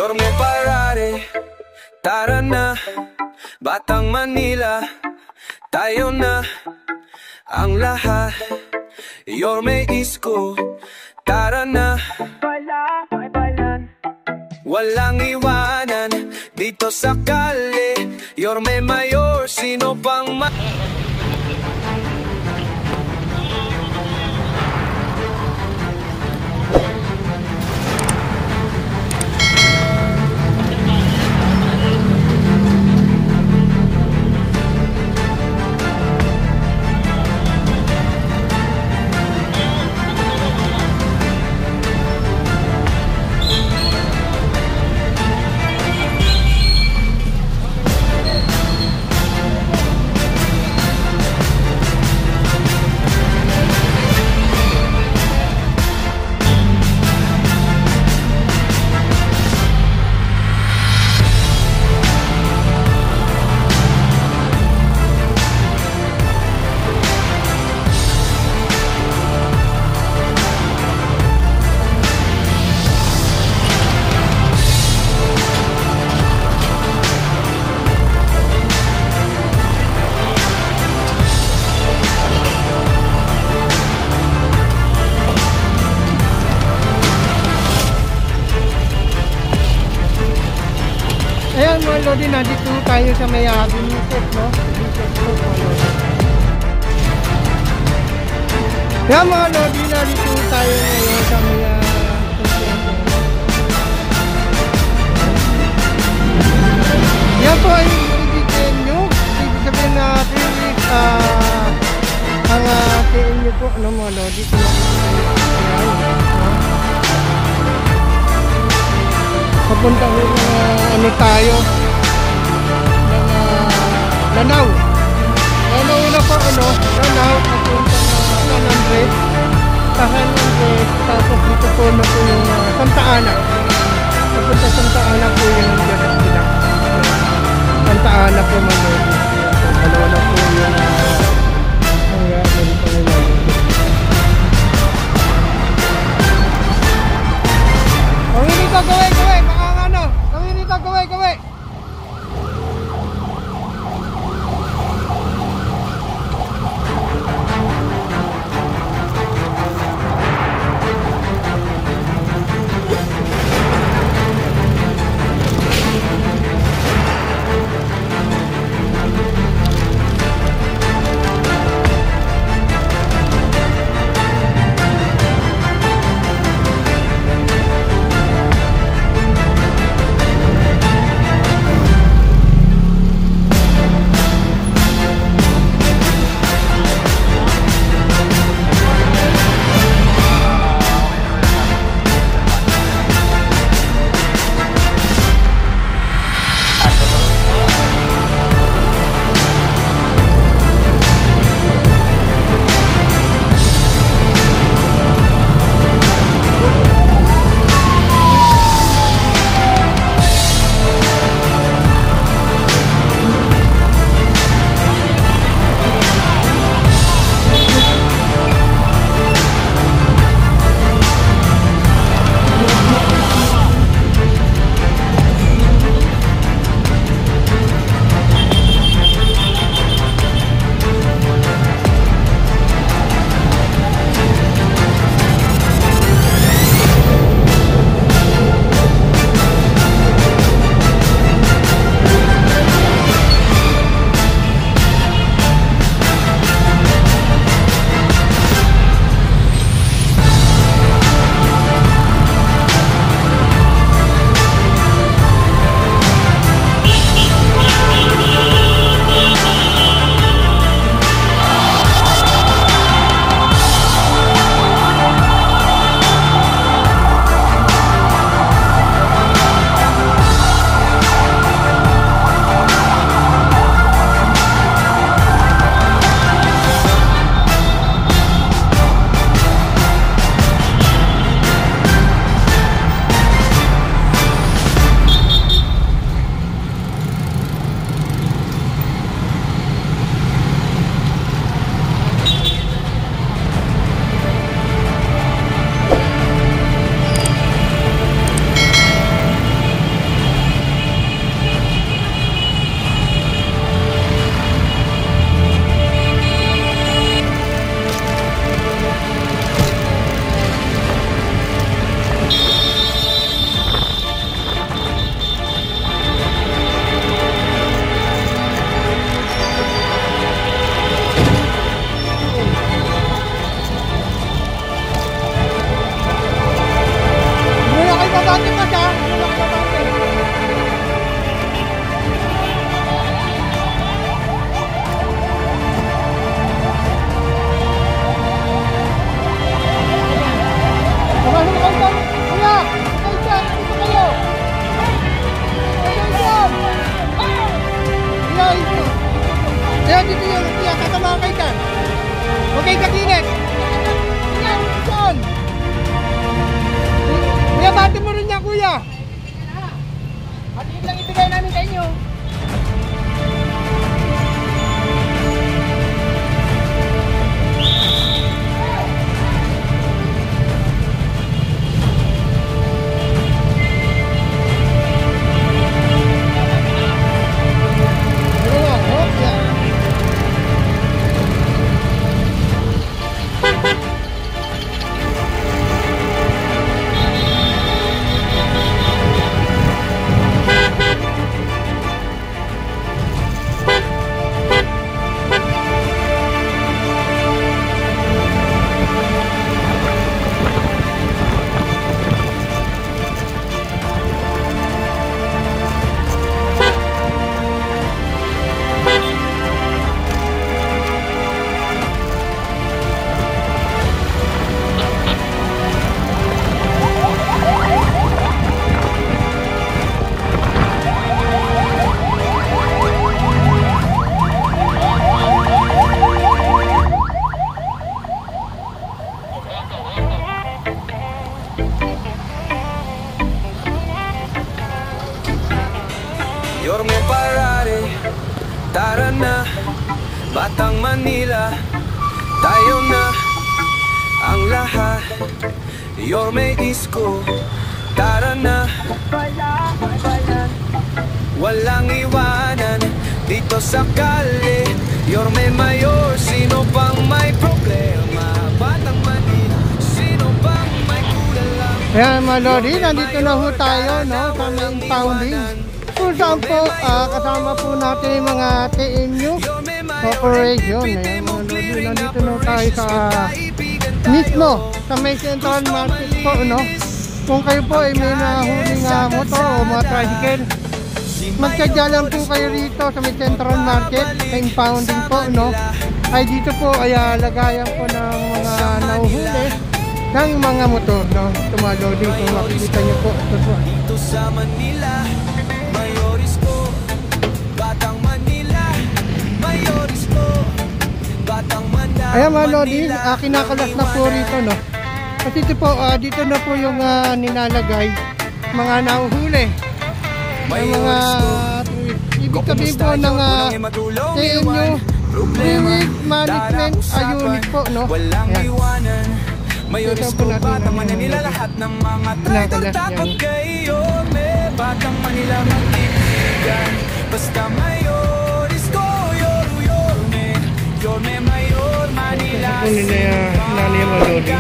Yorme Parade, tara na, Batang Manila, tayo na, ang lahat. Yorme Isko, tara na, walang iwanan, dito sa kalye. Yorme Mayor, sino pang Ayan mga lodi, nandito tayo sa may Binisip, no? Ayan mga lodi, nandito tayo ngayon sa may yan po ay ibigin nyo. Ibig sabihin na 3 weeks ang tiin nyo po, ano mga lodi. Papunta ko ano tayo ng Lanao na po, ano, Lanao papunta na San Andres, tapos dito po na po yung Santa Ana, papunta Santa Ana po yung direct nila, Santa Ana po mga dalawa na po yung gawin. Okay, kakilit. Yan, son. Kuya, bati mo rin niya, kuya. Batiin lang ibigay namin sa inyo. Yorme Parade, tara na, Batang Manila, tayo na ang lahat. Yorme Isko, tara na, walang iwanan dito sa kalye. Yorme Mayor, sino pang may problema? Batang Manila, sino pang may kulang? Ayan mga lodi, nandito na ho tayo, no, sa main founding. Kung saan po, kasama po natin yung mga TMU Corporation. Ayan mga lodi, nandito na tayo sa mismo, sa may Central Market po, no. Kung kayo po ay may nahuling motor o mga tricycle, magsadya lang po kayo rito sa may Central Market, main founding po, no. Ay dito po ay lagayan po ng mga nahuhuli ng mga motor, no. Ito mga lodi, kung makikita nyo po, ito po. Dito sa Manila, Mayor Isko, Batang Manila, Mayor Isko, Batang Manila. Ayan mga lodi, kinakalas na po rito, no. Kasi ito po, dito na po yung nilalagay mga nahuhuli. Yung mga ibig sabihin po ng TMU Fluid Management Unit po, no. Walang iwanan, Mayor Isko, Batang Manila, lahat ng mga traitor takot kayo. Batang Manila magkikita, basta Mayor Isko, Yorme Mayor Manila. Ito nila nanay mga lodi.